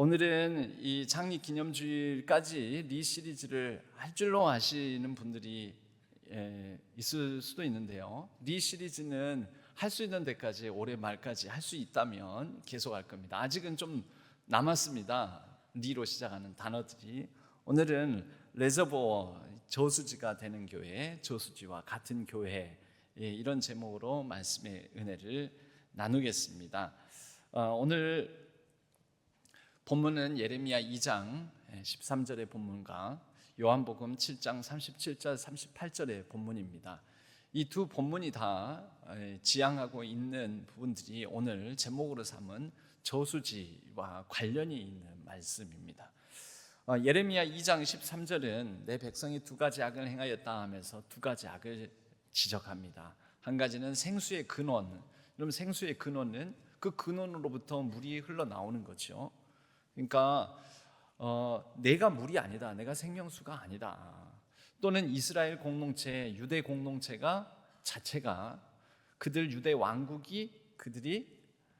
오늘은 이 창립 기념주일까지 리 시리즈를 할 줄로 아시는 분들이 있을 수도 있는데요. 리 시리즈는 할 수 있는 데까지 올해 말까지 할 수 있다면 계속 할 겁니다. 아직은 좀 남았습니다. 리로 시작하는 단어들이. 오늘은 레저보어, 저수지가 되는 교회, 저수지와 같은 교회, 이런 제목으로 말씀의 은혜를 나누겠습니다. 오늘 본문은 예레미야 2장 13절의 본문과 요한복음 7장 37절 38절의 본문입니다. 이 두 본문이 다 지향하고 있는 부분들이 오늘 제목으로 삼은 저수지와 관련이 있는 말씀입니다. 예레미야 2장 13절은 내 백성이 두 가지 악을 행하였다 하면서 두 가지 악을 지적합니다. 한 가지는 생수의 근원. 그럼 생수의 근원은 그 근원으로부터 물이 흘러나오는 거죠. 그러니까 내가 물이 아니다, 내가 생명수가 아니다, 또는 이스라엘 공동체, 유대 공동체가 자체가 그들 유대 왕국이 그들이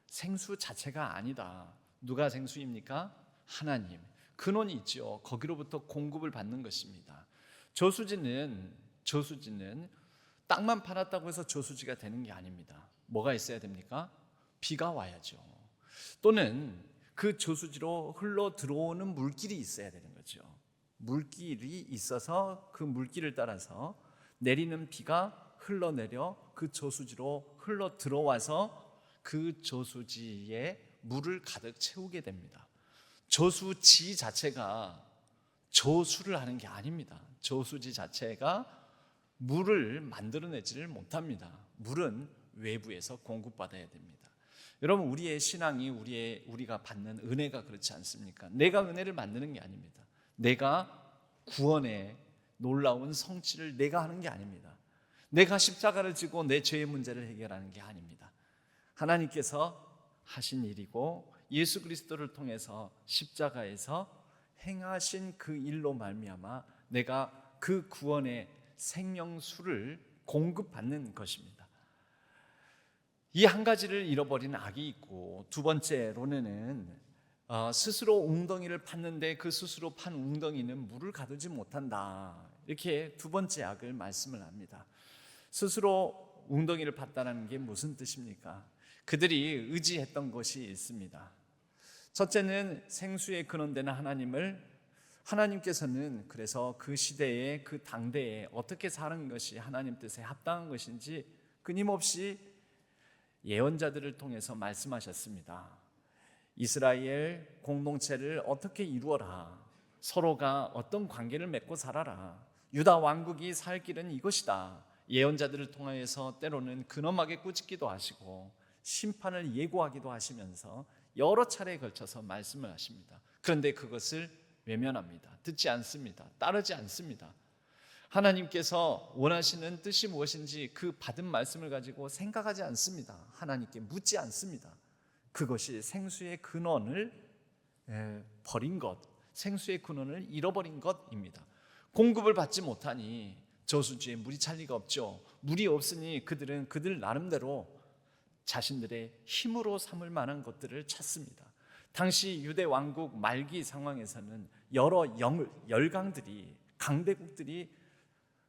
생수 자체가 아니다. 누가 생수입니까? 하나님. 근원이 있죠. 거기로부터 공급을 받는 것입니다. 저수지는 땅만 파놨다고 해서 저수지가 되는 게 아닙니다. 뭐가 있어야 됩니까? 비가 와야죠. 또는 그 저수지로 흘러 들어오는 물길이 있어야 되는 거죠. 물길이 있어서 그 물길을 따라서 내리는 비가 흘러내려 그 저수지로 흘러 들어와서 그 저수지에 물을 가득 채우게 됩니다. 저수지 자체가 저수를 하는 게 아닙니다. 저수지 자체가 물을 만들어내지를 못합니다. 물은 외부에서 공급받아야 됩니다. 여러분, 우리의 신앙이 우리가 받는 은혜가 그렇지 않습니까? 내가 은혜를 만드는 게 아닙니다. 내가 구원의 놀라운 성취를 내가 하는 게 아닙니다. 내가 십자가를 지고 내 죄의 문제를 해결하는 게 아닙니다. 하나님께서 하신 일이고 예수 그리스도를 통해서 십자가에서 행하신 그 일로 말미암아 내가 그 구원의 생명수를 공급받는 것입니다. 이 한 가지를 잃어버린 악이 있고, 두 번째로는 스스로 웅덩이를 팠는데 그 스스로 판 웅덩이는 물을 가두지 못한다. 이렇게 두 번째 악을 말씀을 합니다. 스스로 웅덩이를 팠다는 게 무슨 뜻입니까? 그들이 의지했던 것이 있습니다. 첫째는 생수의 근원되는 하나님께서는 그래서 그 시대에 그 당대에 어떻게 사는 것이 하나님 뜻에 합당한 것인지 끊임없이 예언자들을 통해서 말씀하셨습니다. 이스라엘 공동체를 어떻게 이루어라, 서로가 어떤 관계를 맺고 살아라, 유다 왕국이 살 길은 이것이다. 예언자들을 통해서 때로는 근엄하게 꾸짖기도 하시고 심판을 예고하기도 하시면서 여러 차례에 걸쳐서 말씀을 하십니다. 그런데 그것을 외면합니다. 듣지 않습니다. 따르지 않습니다. 하나님께서 원하시는 뜻이 무엇인지 그 받은 말씀을 가지고 생각하지 않습니다. 하나님께 묻지 않습니다. 그것이 생수의 근원을 버린 것, 생수의 근원을 잃어버린 것입니다. 공급을 받지 못하니 저수지에 물이 찰 리가 없죠. 물이 없으니 그들은 그들 나름대로 자신들의 힘으로 삼을 만한 것들을 찾습니다. 당시 유대 왕국 말기 상황에서는 여러 열강들이, 강대국들이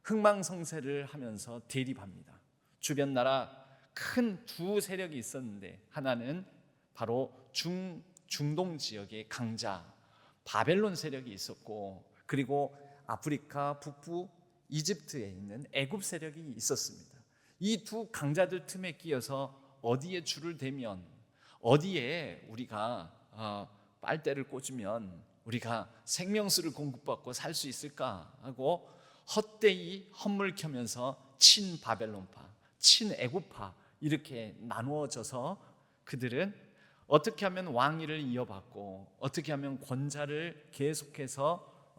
흥망성쇠를 하면서 대립합니다. 주변 나라 큰 두 세력이 있었는데, 하나는 바로 중동 지역의 강자 바벨론 세력이 있었고, 그리고 아프리카 북부 이집트에 있는 애굽 세력이 있었습니다. 이 두 강자들 틈에 끼어서 어디에 줄을 대면, 어디에 우리가 빨대를 꽂으면 우리가 생명수를 공급받고 살 수 있을까 하고 헛되이 헛물 켜면서 친바벨론파, 친애굽파 이렇게 나누어져서 그들은 어떻게 하면 왕위를 이어받고 어떻게 하면 권자를 계속해서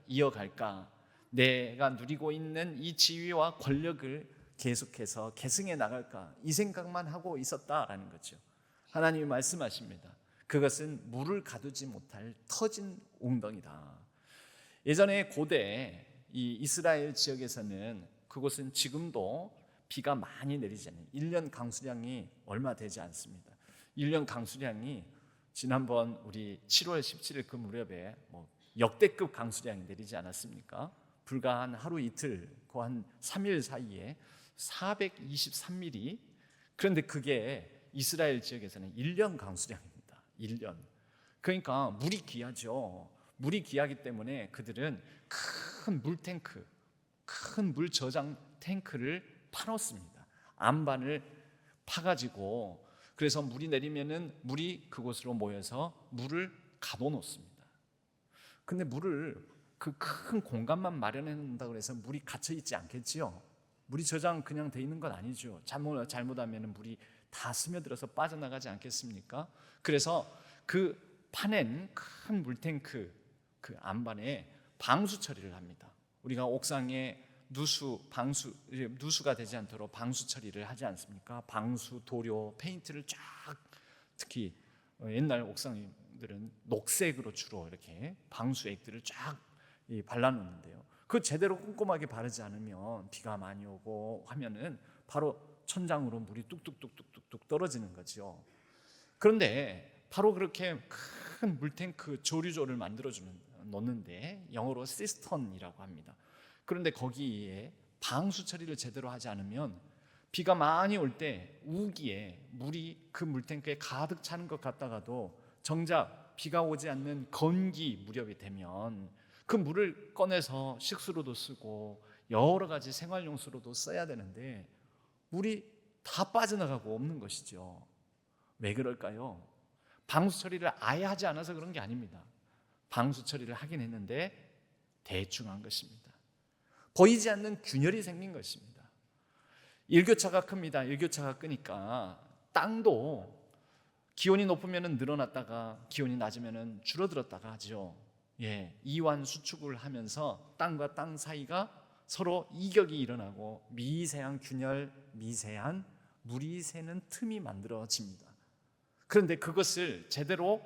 이어갈까, 내가 누리고 있는 이 지위와 권력을 계속해서 계승해 나갈까, 이 생각만 하고 있었다라는 거죠. 하나님이 말씀하십니다. 그것은 물을 가두지 못할 터진 웅덩이다. 예전에 고대 이 이스라엘 지역에서는, 그곳은 지금도 비가 많이 내리지 않아요. 1년 강수량이 얼마 되지 않습니다. 1년 강수량이 지난번 우리 7월 17일 그 무렵에 역대급 강수량이 내리지 않았습니까? 불과 한 하루 이틀, 그 한 3일 사이에 423mm. 그런데 그게 이스라엘 지역에서는 1년 강수량입니다. 1년. 그러니까 물이 귀하죠. 물이 귀하기 때문에 그들은 큰 물탱크, 큰 물 저장 탱크를 파놓습니다. 안반을 파가지고, 그래서 물이 내리면은 물이 그곳으로 모여서 물을 가둬놓습니다. 근데 물을 그 큰 공간만 마련해 놓는다고 해서 물이 갇혀 있지 않겠지요. 물이 저장 그냥 돼 있는 건 아니죠. 잘못하면 물이 다 스며들어서 빠져나가지 않겠습니까? 그래서 그 파낸 큰 물탱크 그 안반에 방수 처리를 합니다. 우리가 옥상에 누수가 되지 않도록 방수 처리를 하지 않습니까? 방수, 도료, 페인트를 쫙, 특히 옛날 옥상들은 녹색으로 주로 이렇게 방수액들을 쫙 발라놓는데요. 그 제대로 꼼꼼하게 바르지 않으면 비가 많이 오고 하면은 바로 천장으로 물이 뚝뚝뚝뚝뚝 떨어지는 거죠. 그런데 바로 그렇게 큰 물탱크 조류조를 놓는데 영어로 시스턴이라고 합니다. 그런데 거기에 방수 처리를 제대로 하지 않으면 비가 많이 올 때 우기에 물이 그 물탱크에 가득 차는 것 같다가도 정작 비가 오지 않는 건기 무렵이 되면 그 물을 꺼내서 식수로도 쓰고 여러 가지 생활용수로도 써야 되는데 물이 다 빠져나가고 없는 것이죠. 왜 그럴까요? 방수 처리를 아예 하지 않아서 그런 게 아닙니다. 방수 처리를 하긴 했는데 대충 한 것입니다. 보이지 않는 균열이 생긴 것입니다. 일교차가 큽니다. 일교차가 크니까 땅도 기온이 높으면 늘어났다가 기온이 낮으면 줄어들었다가 하죠. 이완 수축을 하면서 땅과 땅 사이가 서로 이격이 일어나고 미세한 균열, 미세한 물이 새는 틈이 만들어집니다. 그런데 그것을 제대로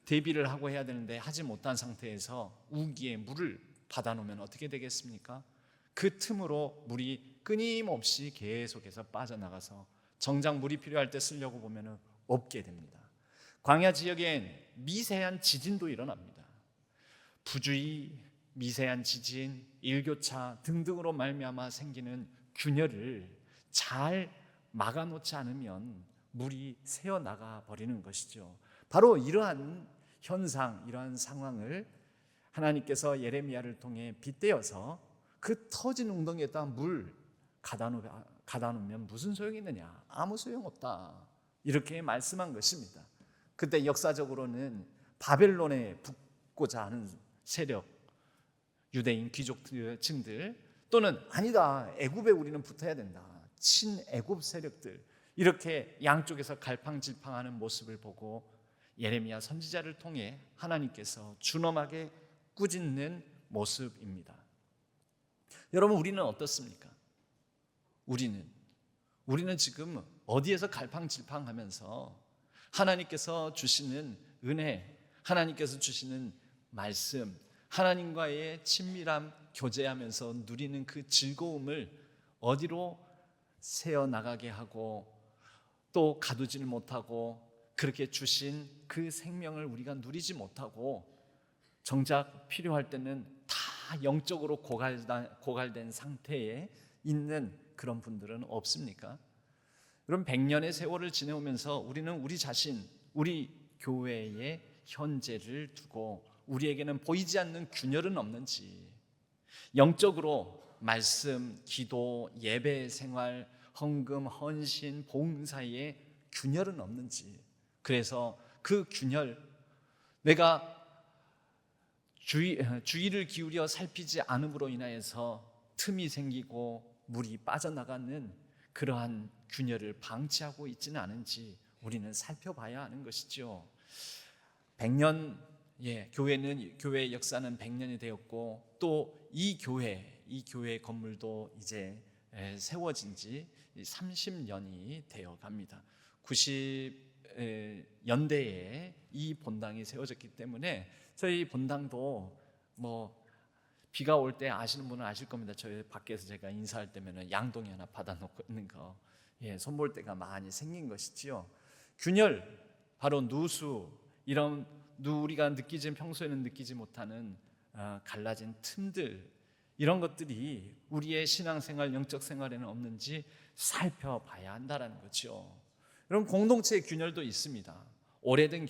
대비를 하고 해야 되는데 하지 못한 상태에서 우기에 물을 받아놓으면 어떻게 되겠습니까? 그 틈으로 물이 끊임없이 계속해서 빠져나가서 정작 물이 필요할 때 쓰려고 보면 없게 됩니다. 광야 지역엔 미세한 지진도 일어납니다. 부주의, 미세한 지진, 일교차 등등으로 말미암아 생기는 균열을 잘 막아놓지 않으면 물이 새어나가 버리는 것이죠. 바로 이러한 현상, 이러한 상황을 하나님께서 예레미야를 통해 빗대어서 그 터진 웅덩이에다 물 가다 놓으면 무슨 소용이 있느냐? 아무 소용없다. 이렇게 말씀한 것입니다. 그때 역사적으로는 바벨론에 붙고자 하는 세력, 유대인 귀족층들 또는 아니다, 애굽에 우리는 붙어야 된다, 친애굽 세력들, 이렇게 양쪽에서 갈팡질팡하는 모습을 보고 예레미야 선지자를 통해 하나님께서 준엄하게 꾸짖는 모습입니다. 여러분, 우리는 어떻습니까? 우리는 지금 어디에서 갈팡질팡하면서 하나님께서 주시는 은혜, 하나님께서 주시는 말씀, 하나님과의 친밀함 교제하면서 누리는 그 즐거움을 어디로 새어나가게 하고 또 가두지를 못하고 그렇게 주신 그 생명을 우리가 누리지 못하고 정작 필요할 때는 다 영적으로 고갈된 상태에 있는 그런 분들은 없습니까? 그럼 100년의 세월을 지내오면서 우리는 우리 자신, 우리 교회의 현재를 두고 우리에게는 보이지 않는 균열은 없는지, 영적으로 말씀, 기도, 예배 생활, 헌금, 헌신, 봉사에 균열은 없는지, 그래서 그 균열, 내가 주의를 기울여 살피지 않음으로 인하여서 틈이 생기고 물이 빠져나가는 그러한 균열을 방치하고 있지는 않은지 우리는 살펴봐야 하는 것이죠. 100년, 교회의 역사는 100년이 되었고 또 이 교회 건물도 이제 세워진 지 30년이 되어 갑니다. 90년대에 이 본당이 세워졌기 때문에 저희 본당도 비가 올 때 아시는 분은 아실 겁니다. 저희 밖에서 제가 인사할 때면 양동이 하나 받아놓고 있는 거, 손볼 때가 많이 생긴 것이지요. 균열, 바로 누수, 이런 우리가 평소에는 느끼지 못하는 갈라진 틈들, 이런 것들이 우리의 신앙생활, 영적 생활에는 없는지 살펴봐야 한다는 거죠. 이런 공동체의 균열도 있습니다. 오래된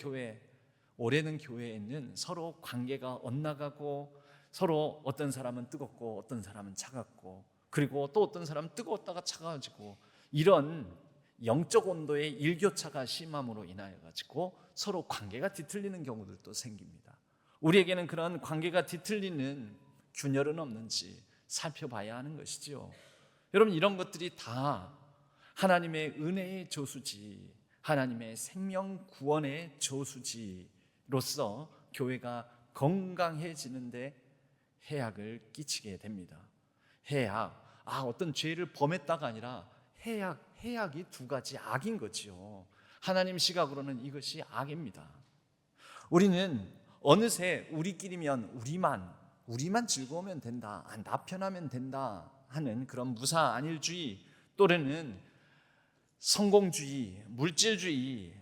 교회에는 서로 관계가 엇나가고, 서로 어떤 사람은 뜨겁고 어떤 사람은 차갑고, 그리고 또 어떤 사람은 뜨거웠다가 차가워지고, 이런 영적 온도의 일교차가 심함으로 인하여 가지고 서로 관계가 뒤틀리는 경우들도 생깁니다. 우리에게는 그런 관계가 뒤틀리는 균열은 없는지 살펴봐야 하는 것이지요. 여러분, 이런 것들이 다 하나님의 은혜의 저수지, 하나님의 생명 구원의 저수지로서 교회가 건강해지는데 해악을 끼치게 됩니다. 해악, 어떤 죄를 범했다가 아니라 해악이 두 가지 악인 거지요. 하나님 시각으로는 이것이 악입니다. 우리는 어느새 우리끼리면 우리만 즐거우면 된다, 나 편하면 된다 하는 그런 무사 안일주의, 또래는 성공주의, 물질주의,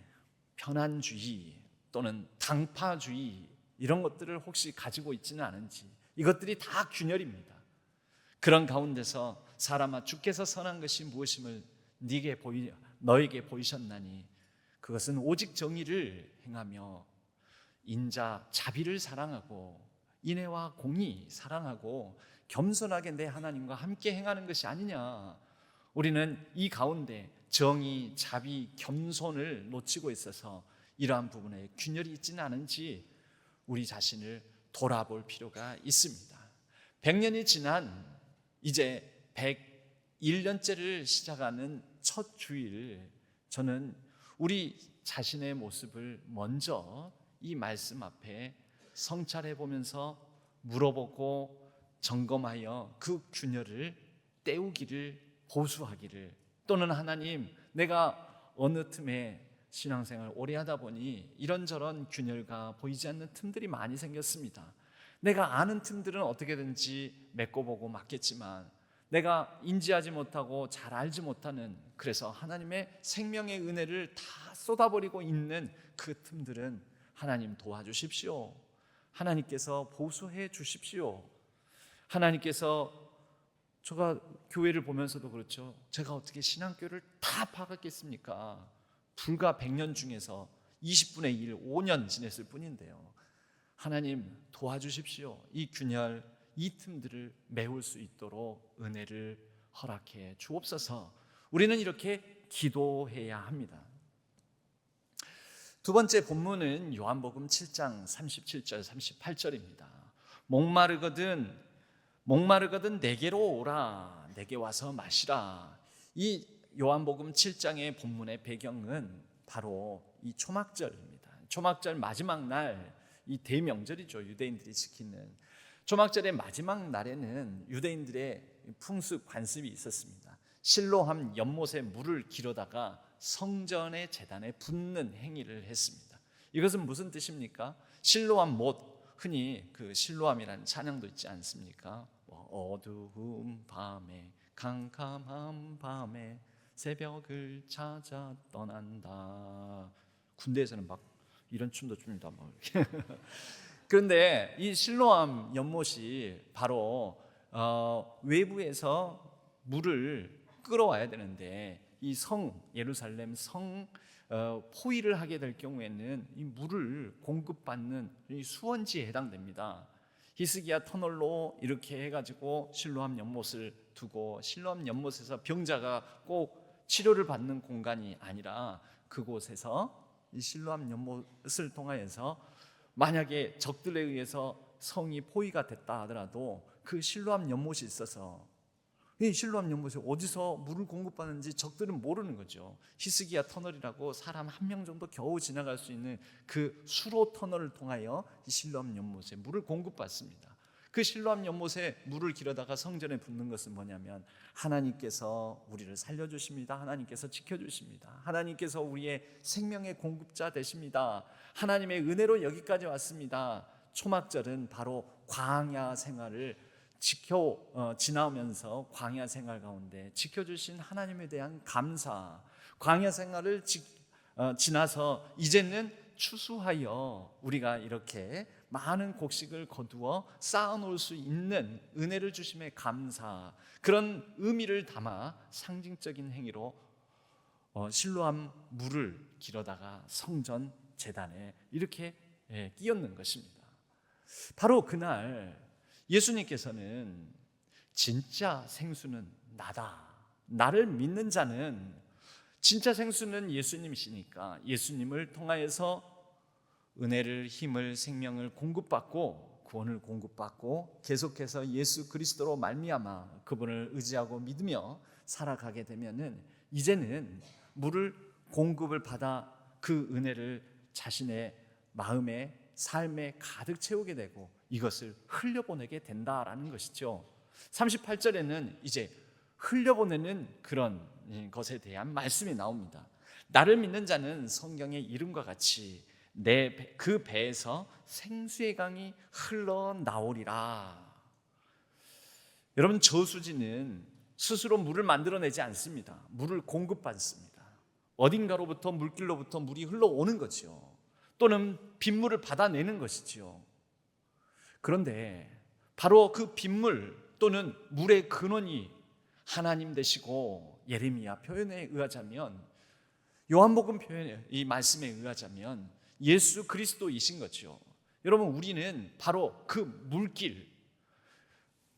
편안주의 또는 당파주의, 이런 것들을 혹시 가지고 있지는 않은지, 이것들이 다 균열입니다. 그런 가운데서 사람아, 주께서 선한 것이 무엇임을 너에게 보이셨나니 그것은 오직 정의를 행하며 인자 자비를 사랑하고 인애와 공의 사랑하고 겸손하게 내 하나님과 함께 행하는 것이 아니냐. 우리는 이 가운데 정의, 자비, 겸손을 놓치고 있어서 이러한 부분에 균열이 있지는 않은지 우리 자신을 돌아볼 필요가 있습니다. 100년이 지난 이제 101년째를 시작하는 첫 주일, 저는 우리 자신의 모습을 먼저 이 말씀 앞에 성찰해 보면서 물어보고 점검하여 그 균열을 때우기를, 보수하기를, 또는 하나님, 내가 어느 틈에 신앙생활 오래 하다 보니 이런저런 균열과 보이지 않는 틈들이 많이 생겼습니다. 내가 아는 틈들은 어떻게든지 메꿔보고 맞겠지만 내가 인지하지 못하고 잘 알지 못하는, 그래서 하나님의 생명의 은혜를 다 쏟아버리고 있는 그 틈들은 하나님 도와주십시오. 하나님께서 보수해 주십시오. 하나님께서, 제가 교회를 보면서도 그렇죠. 제가 어떻게 신앙교를 다 파악했겠습니까? 불과 100년 중에서 20분의 1, 5년 지냈을 뿐인데요. 하나님 도와주십시오. 이 균열, 이 틈들을 메울 수 있도록 은혜를 허락해 주옵소서. 우리는 이렇게 기도해야 합니다. 두 번째 본문은 요한복음 7장 37절 38절입니다. 목마르거든 내게로 오라, 내게 와서 마시라. 이 요한복음 7장의 본문의 배경은 바로 이 초막절입니다. 초막절 마지막 날, 이 대명절이죠. 유대인들이 지키는 초막절의 마지막 날에는 유대인들의 풍습 관습이 있었습니다. 실로암 연못에 물을 기르다가 성전의 제단에 붓는 행위를 했습니다. 이것은 무슨 뜻입니까? 실로암 못, 흔히 그 실로암이라는 찬양도 있지 않습니까? 어두운 밤에, 캄캄한 밤에 새벽을 찾아 떠난다. 군대에서는 막 이런 춤도 춥니다. 그런데 이 실로암 연못이 바로 외부에서 물을 끌어와야 되는데, 이 예루살렘 성 포위를 하게 될 경우에는 이 물을 공급받는 이 수원지에 해당됩니다. 히스기야 터널로 이렇게 해가지고 실로암 연못을 두고, 실로암 연못에서 병자가 꼭 치료를 받는 공간이 아니라 그곳에서 이 실로암 연못을 통하여서 만약에 적들에 의해서 성이 포위가 됐다 하더라도 그 실로암 연못이 있어서, 이 실로암 연못에 어디서 물을 공급받는지 적들은 모르는 거죠. 히스기야 터널이라고 사람 1명 정도 겨우 지나갈 수 있는 그 수로 터널을 통하여 이 실로암 연못에 물을 공급받습니다. 그 실로암 연못에 물을 기르다가 성전에 붓는 것은 뭐냐면, 하나님께서 우리를 살려주십니다. 하나님께서 지켜주십니다. 하나님께서 우리의 생명의 공급자 되십니다. 하나님의 은혜로 여기까지 왔습니다. 초막절은 바로 광야 생활을 지나오면서 광야 생활 가운데 지켜주신 하나님에 대한 감사, 광야 생활을 지나서 이제는 추수하여 우리가 이렇게 많은 곡식을 거두어 쌓아놓을 수 있는 은혜를 주심에 감사, 그런 의미를 담아 상징적인 행위로 실로암 물을 길어다가 성전 제단에 이렇게 끼얹는 것입니다. 바로 그날 예수님께서는 진짜 생수는 나다, 나를 믿는 자는, 진짜 생수는 예수님이시니까 예수님을 통하여서 은혜를, 힘을, 생명을 공급받고 구원을 공급받고 계속해서 예수 그리스도로 말미암아 그분을 의지하고 믿으며 살아가게 되면은 이제는 물을 공급을 받아 그 은혜를 자신의 마음에, 삶에 가득 채우게 되고 이것을 흘려보내게 된다라는 것이죠. 38절에는 이제 흘려보내는 그런 것에 대한 말씀이 나옵니다. 나를 믿는 자는 성경의 이름과 같이 그 배에서 생수의 강이 흘러나오리라. 여러분, 저수지는 스스로 물을 만들어내지 않습니다. 물을 공급받습니다. 어딘가로부터, 물길로부터 물이 흘러오는 거죠. 또는 빗물을 받아내는 것이지요. 그런데 바로 그 빗물 또는 물의 근원이 하나님 되시고, 예레미야 표현에 의하자면, 요한복음 표현에, 이 말씀에 의하자면 예수 그리스도이신 거죠. 여러분, 우리는 바로 그 물길,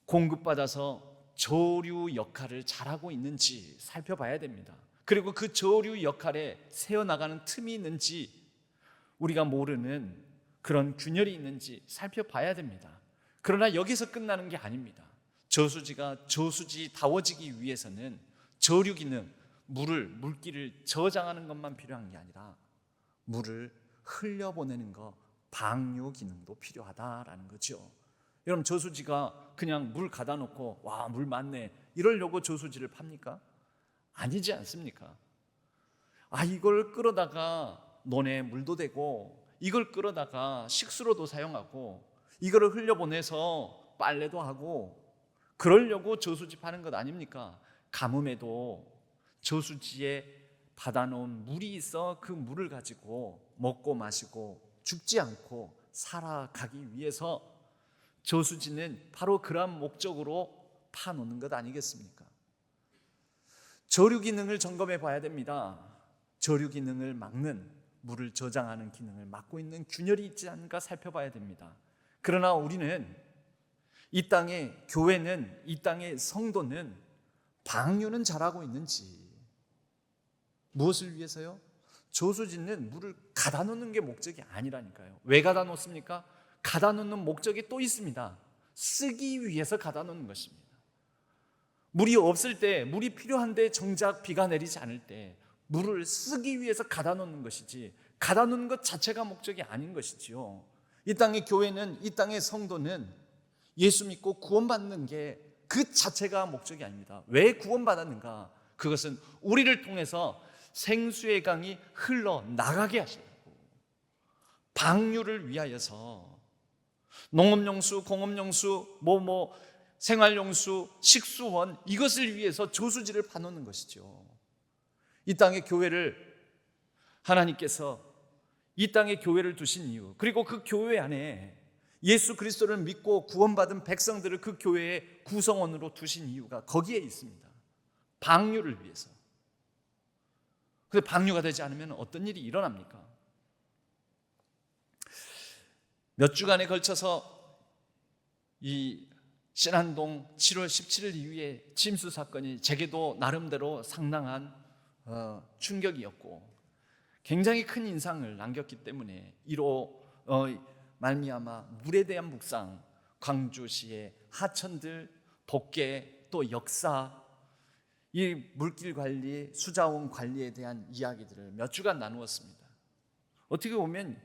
공급받아서 저류 역할을 잘하고 있는지 살펴봐야 됩니다. 그리고 그 저류 역할에 새어나가는 틈이 있는지, 우리가 모르는 그런 균열이 있는지 살펴봐야 됩니다. 그러나 여기서 끝나는 게 아닙니다. 저수지가 저수지다워지기 위해서는 저류 기능, 물길을 저장하는 것만 필요한 게 아니라 물을 흘려보내는 것, 방류 기능도 필요하다라는 거죠. 여러분, 저수지가 그냥 물 가다 놓고 와, 물 많네 이러려고 저수지를 팝니까? 아니지 않습니까? 이걸 끌어다가 논에 물도 되고, 이걸 끌어다가 식수로도 사용하고, 이거를 흘려보내서 빨래도 하고, 그러려고 저수지 파는 것 아닙니까? 가뭄에도 저수지에 받아놓은 물이 있어 그 물을 가지고 먹고 마시고 죽지 않고 살아가기 위해서 저수지는 바로 그러한 목적으로 파놓는 것 아니겠습니까? 저류 기능을 점검해 봐야 됩니다. 저류 기능을 막는, 물을 저장하는 기능을 맡고 있는 균열이 있지 않은가 살펴봐야 됩니다. 그러나 우리는 이 땅의 교회는, 이 땅의 성도는 방류는 잘하고 있는지, 무엇을 위해서요? 저수지는 물을 가다 놓는 게 목적이 아니라니까요. 왜 가다 놓습니까? 가다 놓는 목적이 또 있습니다. 쓰기 위해서 가다 놓는 것입니다. 물이 없을 때, 물이 필요한데 정작 비가 내리지 않을 때 물을 쓰기 위해서 가다 놓는 것이지, 가다 놓는 것 자체가 목적이 아닌 것이지요. 이 땅의 교회는, 이 땅의 성도는 예수 믿고 구원받는 게 그 자체가 목적이 아닙니다. 왜 구원받았는가? 그것은 우리를 통해서 생수의 강이 흘러나가게 하시려고, 방류를 위하여서 농업용수, 공업용수, 생활용수, 식수원, 이것을 위해서 저수지를 파놓는 것이죠. 이 땅의 교회를, 하나님께서 이 땅에 교회를 두신 이유, 그리고 그 교회 안에 예수 그리스도를 믿고 구원받은 백성들을 그 교회의 구성원으로 두신 이유가 거기에 있습니다. 방류를 위해서. 그런데 방류가 되지 않으면 어떤 일이 일어납니까? 몇 주간에 걸쳐서 이 신안동 7월 17일 이후에 침수 사건이 제게도 나름대로 상당한 충격이었고, 굉장히 큰 인상을 남겼기 때문에 이로 말미암아 물에 대한 묵상, 광주시의 하천들, 복개, 또 역사, 이 물길 관리, 수자원 관리에 대한 이야기들을 몇 주간 나누었습니다. 어떻게 보면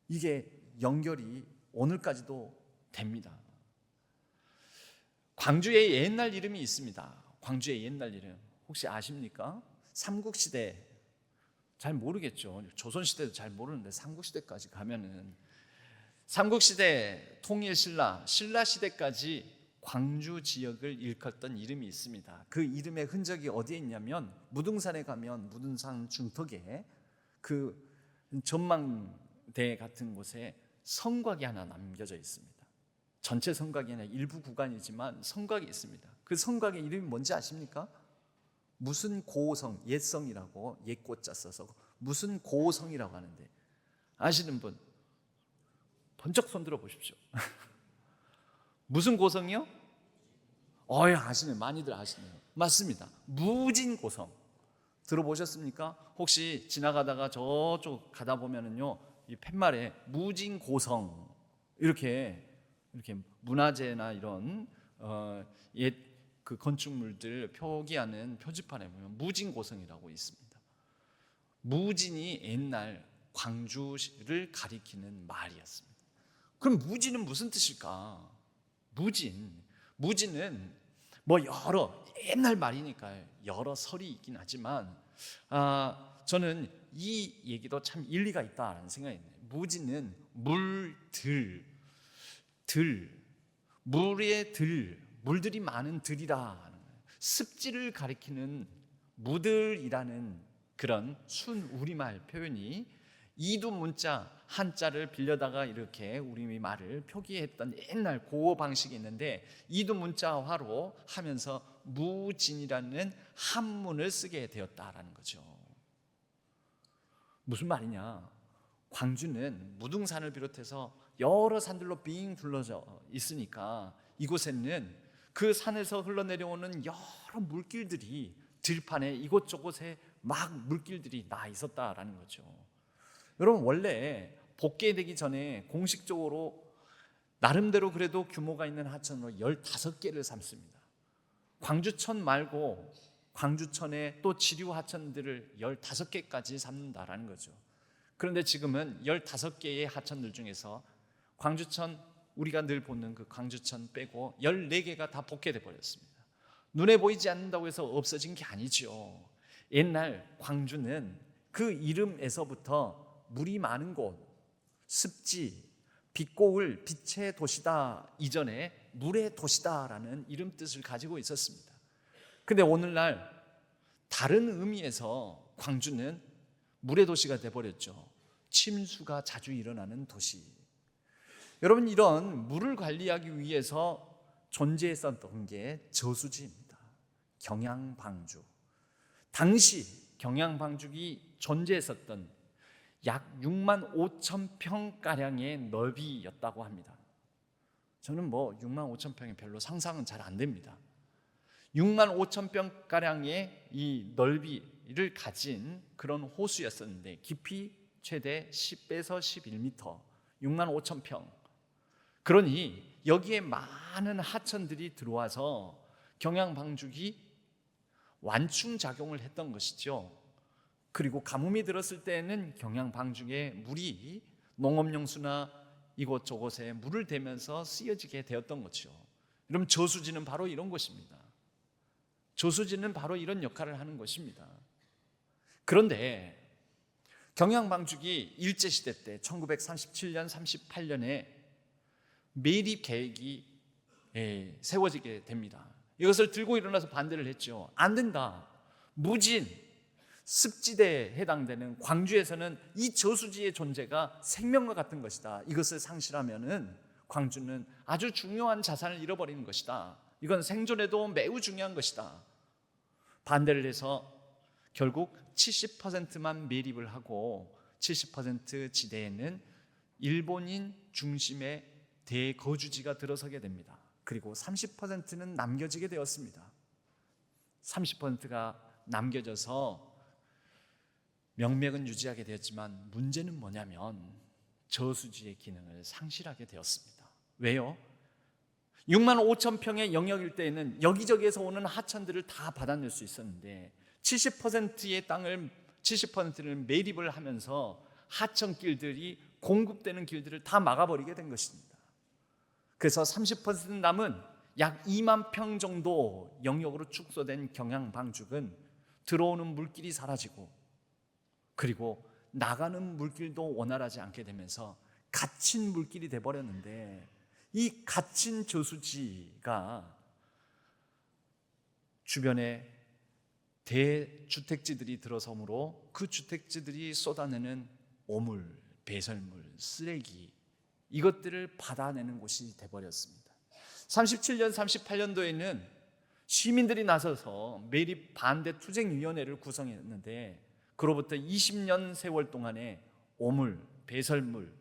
이게 연결이 오늘까지도 됩니다. 광주에 옛날 이름이 있습니다. 광주의 옛날 이름 혹시 아십니까? 삼국시대, 잘 모르겠죠. 조선시대도 잘 모르는데 삼국시대까지 가면은, 삼국시대 통일신라, 신라시대까지 광주 지역을 일컫던 이름이 있습니다. 그 이름의 흔적이 어디에 있냐면 무등산에 가면 무등산 중턱에 그 전망대 같은 곳에 성곽이 하나 남겨져 있습니다. 전체 성곽이 아니라 일부 구간이지만 성곽이 있습니다. 그 성곽의 이름이 뭔지 아십니까? 무슨 고성, 옛성이라고 옛꽃자 써서 무슨 고성이라고 하는데, 아시는 분 번쩍 손 들어 보십시오. 무슨 고성이요? 아시네요. 많이들 아시네요. 맞습니다. 무진고성. 들어보셨습니까? 혹시 지나가다가 저쪽 가다 보면은요, 이 팻말에 무진고성 이렇게 문화재나 이런 옛 그 건축물들 표기하는 표지판에 보면 무진고성이라고 있습니다. 무진이 옛날 광주를 가리키는 말이었습니다. 그럼 무진은 무슨 뜻일까? 무진은 뭐 여러 옛날 말이니까 여러 설이 있긴 하지만 저는 이 얘기도 참 일리가 있다라는 생각이 드네요. 무진은 물들이 많은 들이라, 습지를 가리키는 무들이라는 그런 순 우리말 표현이 이두문자 한자를 빌려다가 이렇게 우리말을 표기했던 옛날 고어 방식이 있는데, 이두문자화로 하면서 무진이라는 한문을 쓰게 되었다라는 거죠. 무슨 말이냐? 광주는 무등산을 비롯해서 여러 산들로 빙 둘러져 있으니까 이곳에는 그 산에서 흘러내려오는 여러 물길들이 들판에 이곳저곳에 막 물길들이 나 있었다라는 거죠. 여러분, 원래 복개되기 전에 공식적으로 나름대로 그래도 규모가 있는 하천으로 15개를 삼습니다. 광주천 말고 광주천에 또 지류 하천들을 15개까지 삼는다라는 거죠. 그런데 지금은 15개의 하천들 중에서 광주천, 우리가 늘 보는 그 광주천 빼고 14개가 다 복개돼 버렸습니다. 눈에 보이지 않는다고 해서 없어진 게 아니죠. 옛날 광주는 그 이름에서부터 물이 많은 곳, 습지, 빛고울, 빛의 도시다 이전에 물의 도시다라는 이름 뜻을 가지고 있었습니다. 근데 오늘날 다른 의미에서 광주는 물의 도시가 돼버렸죠. 침수가 자주 일어나는 도시. 여러분, 이런 물을 관리하기 위해서 존재했었던 게 저수지입니다. 경양방주. 당시 경양방죽이 존재했었던 약 6만 5천 평가량의 넓이였다고 합니다. 저는 6만 5천 평이 별로 상상은 잘 안 됩니다. 6만 5천 평가량의 이 넓이를 가진 그런 호수였었는데, 깊이 최대 10에서 11m, 6만 5천 평. 그러니 여기에 많은 하천들이 들어와서 경양방죽이 완충작용을 했던 것이죠. 그리고 가뭄이 들었을 때는 경양방죽의 물이 농업용수나 이곳저곳에 물을 대면서 쓰여지게 되었던 거죠. 그럼 저수지는 바로 이런 것입니다. 저수지는 바로 이런 역할을 하는 것입니다. 그런데 경양방죽이 일제시대 때 1937년, 38년에 매립 계획이 세워지게 됩니다. 이것을 들고 일어나서 반대를 했죠. 안 된다. 무진, 습지대에 해당되는 광주에서는 이 저수지의 존재가 생명과 같은 것이다. 이것을 상실하면은 광주는 아주 중요한 자산을 잃어버리는 것이다. 이건 생존에도 매우 중요한 것이다. 반대를 해서 결국 70%만 매립을 하고 70% 지대에는 일본인 중심의 대거주지가 들어서게 됩니다. 그리고 30%는 남겨지게 되었습니다. 30%가 남겨져서 명맥은 유지하게 되었지만 문제는 뭐냐면 저수지의 기능을 상실하게 되었습니다. 왜요? 6만 5천 평의 영역일 때에는 여기저기에서 오는 하천들을 다 받아낼 수 있었는데 70%의 땅을 70%를 매립을 하면서 하천길들이 공급되는 길들을 다 막아버리게 된 것입니다. 그래서 30% 남은 약 2만 평 정도 영역으로 축소된 경양방죽은 들어오는 물길이 사라지고 그리고 나가는 물길도 원활하지 않게 되면서 갇힌 물길이 돼버렸는데, 이 갇힌 저수지가 주변에 대주택지들이 들어서므로 그 주택지들이 쏟아내는 오물, 배설물, 쓰레기 이것들을 받아내는 곳이 돼버렸습니다. 37년, 38년도에는 시민들이 나서서 매립 반대 투쟁위원회를 구성했는데 그로부터 20년 세월 동안에 오물, 배설물,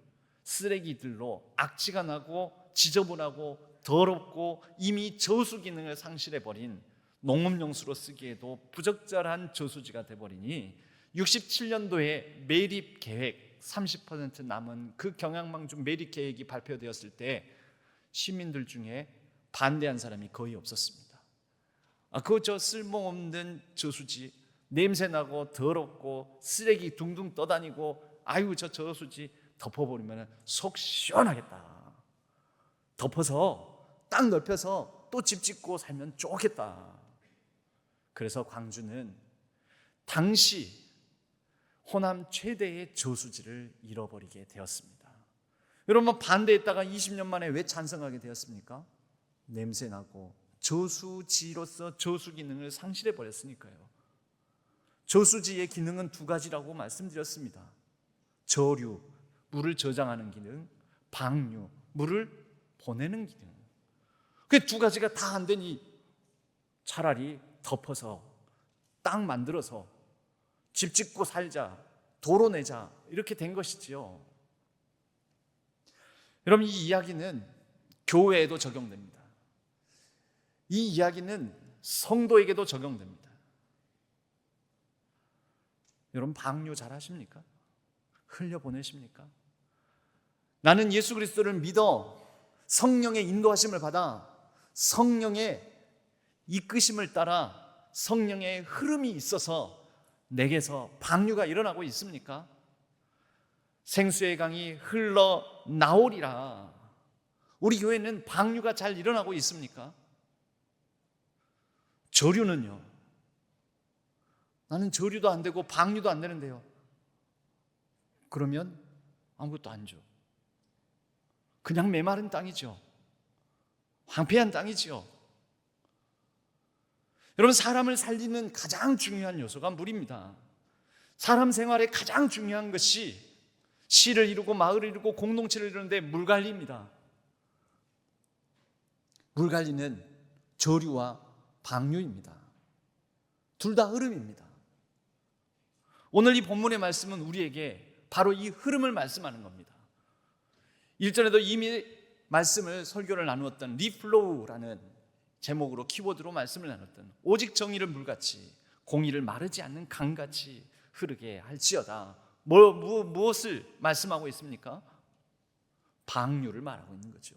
쓰레기들로 악취가 나고 지저분하고 더럽고 이미 저수 기능을 상실해버린 농업용수로 쓰기에도 부적절한 저수지가 돼버리니 67년도에 매립 계획 30% 남은 그 경양방주 매립 계획이 발표되었을 때 시민들 중에 반대한 사람이 거의 없었습니다. 그거 저 쓸모없는 저수지, 냄새나고 더럽고 쓰레기 둥둥 떠다니고 아유 저 저수지 덮어버리면 속 시원하겠다. 덮어서 땅 넓혀서 또 집 짓고 살면 좋겠다. 그래서 광주는 당시 호남 최대의 저수지를 잃어버리게 되었습니다. 여러분 반대했다가 20년 만에 왜 찬성하게 되었습니까? 냄새나고 저수지로서 저수 기능을 상실해 버렸으니까요. 저수지의 기능은 두 가지라고 말씀드렸습니다. 저류, 물을 저장하는 기능, 방류, 물을 보내는 기능. 그 두 가지가 다 안 되니 차라리 덮어서 땅 만들어서 집 짓고 살자, 도로 내자 이렇게 된 것이지요. 여러분 이 이야기는 교회에도 적용됩니다. 이 이야기는 성도에게도 적용됩니다. 여러분 방류 잘 하십니까? 흘려보내십니까? 나는 예수 그리스도를 믿어 성령의 인도하심을 받아 성령의 이끄심을 따라 성령의 흐름이 있어서 내게서 방류가 일어나고 있습니까? 생수의 강이 흘러나오리라. 우리 교회는 방류가 잘 일어나고 있습니까? 저류는요? 나는 저류도 안 되고 방류도 안 되는데요. 그러면 아무것도 안 줘. 그냥 메마른 땅이죠. 황폐한 땅이죠. 여러분 사람을 살리는 가장 중요한 요소가 물입니다. 사람 생활에 가장 중요한 것이 시를 이루고 마을을 이루고 공동체를 이루는데 물관리입니다. 물관리는 저류와 방류입니다. 둘 다 흐름입니다. 오늘 이 본문의 말씀은 우리에게 바로 이 흐름을 말씀하는 겁니다. 일전에도 이미 말씀을 설교를 나누었던 리플로우라는 제목으로 키워드로 말씀을 나눴던 오직 정의를 물같이 공의를 마르지 않는 강같이 흐르게 할지어다. 무엇을 말씀하고 있습니까? 방류를 말하고 있는 거죠.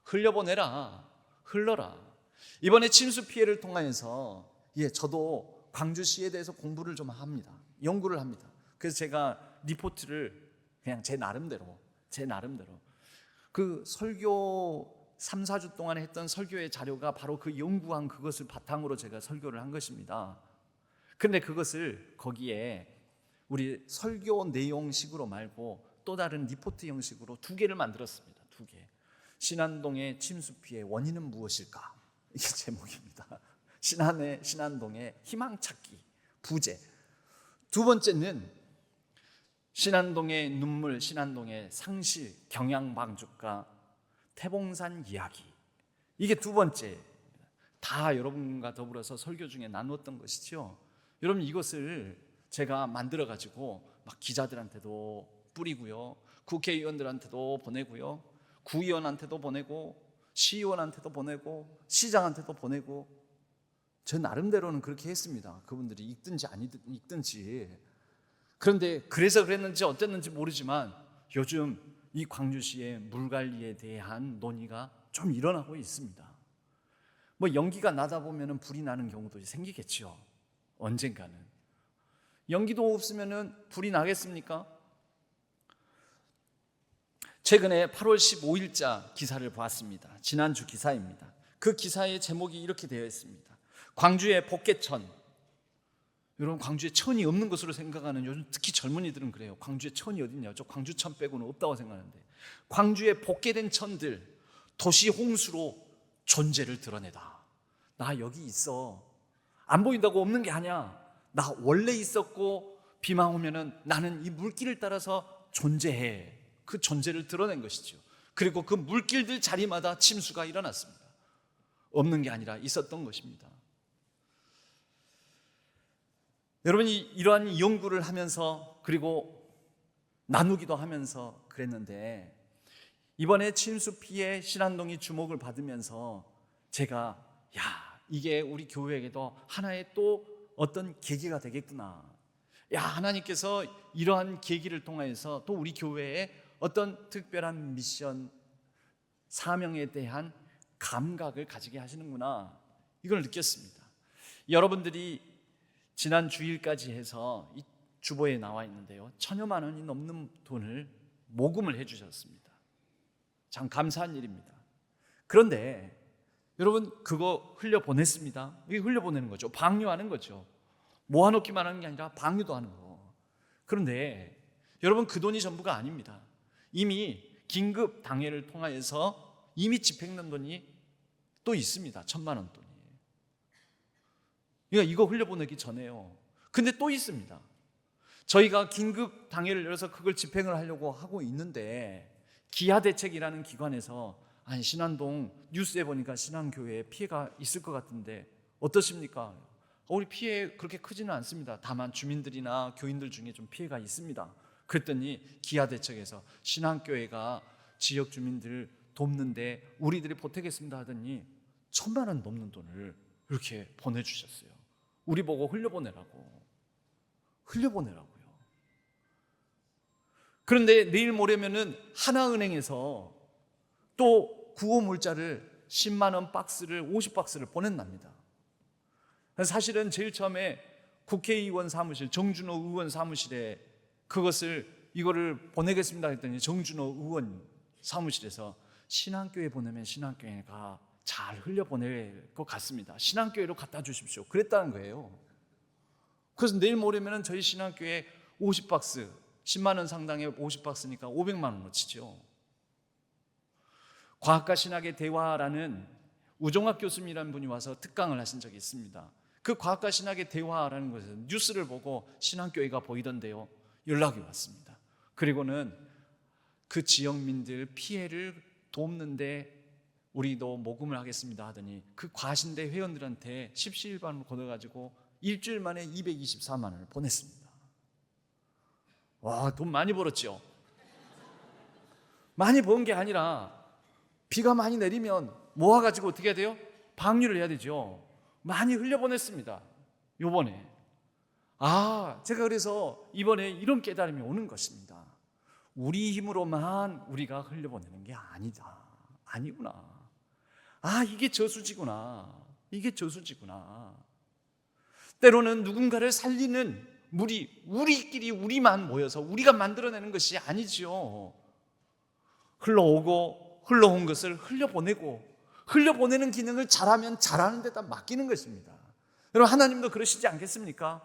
흘려보내라. 흘러라. 이번에 침수 피해를 통해서 저도 광주시에 대해서 공부를 좀 합니다. 연구를 합니다. 그래서 제가 리포트를 그냥 제 나름대로 그 설교 3, 4주 동안 했던 설교의 자료가 바로 그 연구한 그것을 바탕으로 제가 설교를 한 것입니다. 그런데 그것을 거기에 우리 설교 내용식으로 말고 또 다른 리포트 형식으로 두 개를 만들었습니다. 두 개. 신안동의 침수 피해 원인은 무엇일까? 이게 제목입니다. 신안동의 희망 찾기, 부재. 두 번째는 신안동의 눈물, 신안동의 상실, 경양방주가 태봉산 이야기. 이게 두 번째. 다 여러분과 더불어서 설교 중에 나누었던 것이죠. 여러분 이것을 제가 만들어 가지고 막 기자들한테도 뿌리고요, 국회의원들한테도 보내고요, 구의원한테도 보내고, 시의원한테도 보내고, 시장한테도 보내고, 저 나름대로는 그렇게 했습니다. 그분들이 읽든지 안 읽든지. 그런데 그래서 그랬는지 어땠는지 모르지만 요즘 이 광주시의 물관리에 대한 논의가 좀 일어나고 있습니다. 연기가 나다 보면 불이 나는 경우도 생기겠죠. 언젠가는. 연기도 없으면 불이 나겠습니까? 최근에 8월 15일자 기사를 보았습니다. 지난주 기사입니다. 그 기사의 제목이 이렇게 되어 있습니다. 광주의 복개천. 여러분 광주에 천이 없는 것으로 생각하는 요즘 특히 젊은이들은 그래요. 광주에 천이 어딨냐? 저 광주천 빼고는 없다고 생각하는데, 광주에 복개된 천들 도시 홍수로 존재를 드러내다. 나 여기 있어. 안 보인다고 없는 게 아니야. 나 원래 있었고 비만 오면은 나는 이 물길을 따라서 존재해. 그 존재를 드러낸 것이죠. 그리고 그 물길들 자리마다 침수가 일어났습니다. 없는 게 아니라 있었던 것입니다. 여러분이 이러한 연구를 하면서 그리고 나누기도 하면서 그랬는데, 이번에 침수 피해 신안동이 주목을 받으면서 제가 이게 우리 교회에게도 하나의 또 어떤 계기가 되겠구나. 하나님께서 이러한 계기를 통해서 또 우리 교회에 어떤 특별한 미션, 사명에 대한 감각을 가지게 하시는구나, 이걸 느꼈습니다. 여러분들이 지난 주일까지 해서 이 주보에 나와 있는데요, 1,000여만 원이 넘는 돈을 모금을 해주셨습니다. 참 감사한 일입니다. 그런데 여러분, 그거 흘려보냈습니다. 이게 흘려보내는 거죠. 방류하는 거죠. 모아놓기만 하는 게 아니라 방류도 하는 거. 그런데 여러분, 그 돈이 전부가 아닙니다. 이미 긴급 당회를 통하여서 이미 집행된 돈이 또 있습니다. 1,000만 원 돈이. 그러니까 이거 흘려보내기 전에요. 근데 또 있습니다. 저희가 긴급 당회를 열어서 그걸 집행을 하려고 하고 있는데, 기아대책이라는 기관에서 신안동 뉴스에 보니까 신안교회에 피해가 있을 것 같은데 어떠십니까? 우리 피해 그렇게 크지는 않습니다. 다만 주민들이나 교인들 중에 좀 피해가 있습니다. 그랬더니 기아대책에서 신안교회가 지역 주민들 돕는데 우리들이 보태겠습니다 하더니 1,000만 원 넘는 돈을 이렇게 보내주셨어요. 우리 보고 흘려보내라고요. 그런데 내일 모레면은 하나은행에서 또 구호 물자를 10만 원 박스를 50박스를 보낸답니다. 사실은 제일 처음에 국회의원 사무실, 정준호 의원 사무실에 이거를 보내겠습니다 했더니 정준호 의원 사무실에서 신안교회 보내면 신안교회가 잘 흘려보낼 것 같습니다. 신안교회로 갖다 주십시오. 그랬다는 거예요. 그래서 내일 모레면 저희 신안교회 50박스, 10만 원 상당의 50박스니까 500만 원으로 치죠. 과학과 신학의 대화라는 우종학 교수님이라는 분이 와서 특강을 하신 적이 있습니다. 그 과학과 신학의 대화라는 것은 뉴스를 보고 신안교회가 보이던데요, 연락이 왔습니다. 그리고는 그 지역민들 피해를 돕는데 우리도 모금을 하겠습니다 하더니 그 과신대 회원들한테 십시일반으로 걷어가지고 일주일 만에 224만 원을 보냈습니다. 와, 돈 많이 벌었죠. 많이 번 게 아니라 비가 많이 내리면 모아가지고 어떻게 해야 돼요? 방류를 해야 되죠. 많이 흘려보냈습니다. 요번에. 제가 그래서 이번에 이런 깨달음이 오는 것입니다. 우리 힘으로만 우리가 흘려보내는 게 아니구나. 이게 저수지구나. 때로는 누군가를 살리는 우리끼리 우리만 모여서 우리가 만들어내는 것이 아니죠. 흘러온 것을 흘려보내는 기능을 잘하면 잘하는 데다 맡기는 것입니다. 여러분, 하나님도 그러시지 않겠습니까?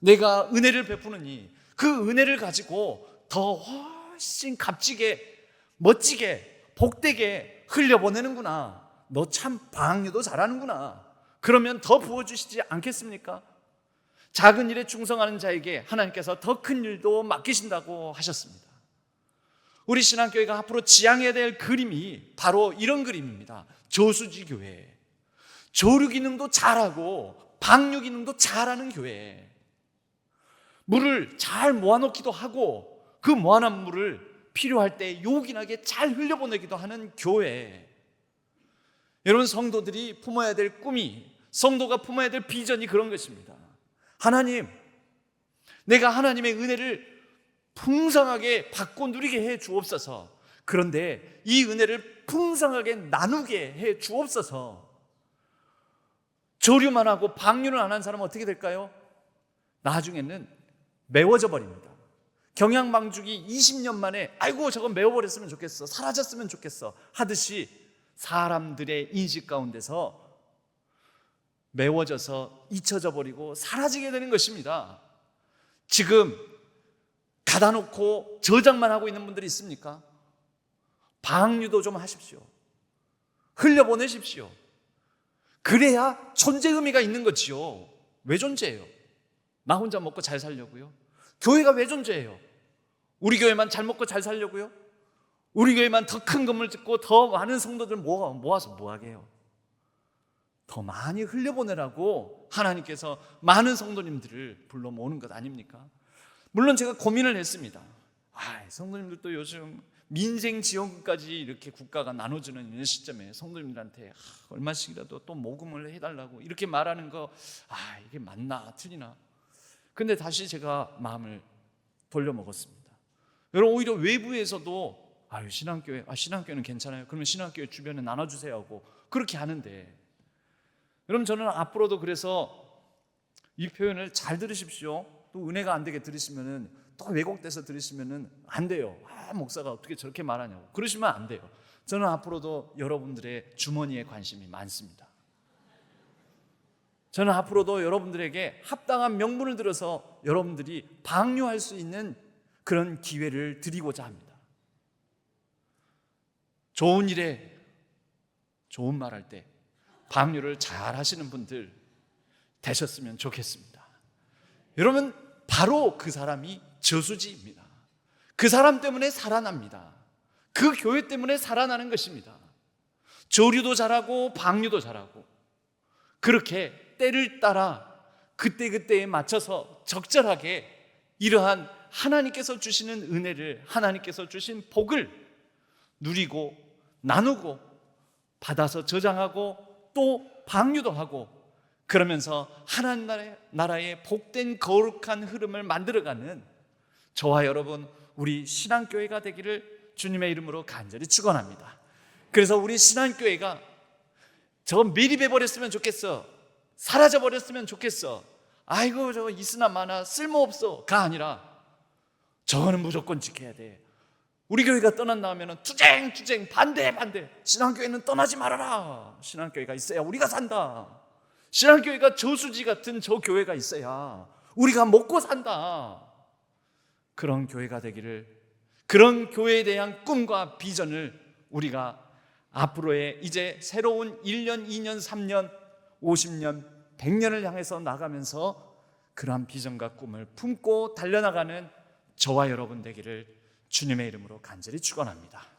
내가 은혜를 베푸느니 그 은혜를 가지고 더 훨씬 값지게, 멋지게, 복되게 흘려보내는구나. 너 참 방류도 잘하는구나. 그러면 더 부어주시지 않겠습니까? 작은 일에 충성하는 자에게 하나님께서 더 큰 일도 맡기신다고 하셨습니다. 우리 신앙교회가 앞으로 지향해야 될 그림이 바로 이런 그림입니다. 저수지 교회, 조류 기능도 잘하고 방류 기능도 잘하는 교회, 물을 잘 모아놓기도 하고 그 모아놓은 물을 필요할 때 요긴하게 잘 흘려보내기도 하는 교회. 여러분, 성도들이 품어야 될 꿈이, 성도가 품어야 될 비전이 그런 것입니다. 하나님, 내가 하나님의 은혜를 풍성하게 받고 누리게 해 주옵소서. 그런데 이 은혜를 풍성하게 나누게 해 주옵소서. 조류만 하고 방류를 안 한 사람은 어떻게 될까요? 나중에는 메워져 버립니다. 경양방죽이 20년 만에 저건 메워버렸으면 좋겠어, 사라졌으면 좋겠어 하듯이 사람들의 인식 가운데서 메워져서 잊혀져 버리고 사라지게 되는 것입니다. 지금 가다 놓고 저장만 하고 있는 분들이 있습니까? 방류도 좀 하십시오. 흘려보내십시오. 그래야 존재 의미가 있는 거지요. 왜 존재해요? 나 혼자 먹고 잘 살려고요? 교회가 왜 존재해요? 우리 교회만 잘 먹고 잘 살려고요? 우리 교회만 더 큰 건물 짓고 더 많은 성도들 모아서 뭐하게 해요? 더 많이 흘려보내라고 하나님께서 많은 성도님들을 불러 모으는 것 아닙니까? 물론 제가 고민을 했습니다. 성도님들도 요즘 민생지원금까지 이렇게 국가가 나눠주는 이런 시점에 성도님들한테 얼마씩이라도 또 모금을 해달라고 이렇게 말하는 거 이게 맞나 틀리나. 근데 다시 제가 마음을 돌려먹었습니다. 여러분, 오히려 외부에서도 신앙교회는 괜찮아요, 그러면 신앙교회 주변에 나눠주세요 하고 그렇게 하는데, 여러분, 저는 앞으로도 그래서 이 표현을 잘 들으십시오. 또 은혜가 안 되게 들으시면은, 또 왜곡돼서 들으시면은 안 돼요. 목사가 어떻게 저렇게 말하냐고 그러시면 안 돼요. 저는 앞으로도 여러분들의 주머니에 관심이 많습니다. 저는 앞으로도 여러분들에게 합당한 명분을 들어서 여러분들이 방류할 수 있는 그런 기회를 드리고자 합니다. 좋은 일에 좋은 말 할 때 방류를 잘 하시는 분들 되셨으면 좋겠습니다. 여러분, 바로 그 사람이 저수지입니다. 그 사람 때문에 살아납니다. 그 교회 때문에 살아나는 것입니다. 조류도 잘하고 방류도 잘하고, 그렇게 때를 따라 그때그때에 맞춰서 적절하게 이러한 하나님께서 주시는 은혜를, 하나님께서 주신 복을 누리고 나누고 받아서 저장하고 또 방류도 하고, 그러면서 하나님 나라의 복된 거룩한 흐름을 만들어가는 저와 여러분, 우리 신앙교회가 되기를 주님의 이름으로 간절히 축원합니다. 그래서 우리 신앙교회가 저거 매립해버렸으면 좋겠어, 사라져버렸으면 좋겠어, 저거 있으나 마나 쓸모없어가 아니라 저거는 무조건 지켜야 돼. 우리 교회가 떠난다 하면 투쟁 반대, 신앙교회는 떠나지 말아라. 신앙교회가 있어야 우리가 산다. 신앙교회가 저수지 같은 저 교회가 있어야 우리가 먹고 산다. 그런 교회가 되기를, 그런 교회에 대한 꿈과 비전을 우리가 앞으로의 이제 새로운 1년, 2년, 3년, 50년, 100년을 향해서 나가면서 그러한 비전과 꿈을 품고 달려나가는 저와 여러분 되기를 주님의 이름으로 간절히 축원합니다.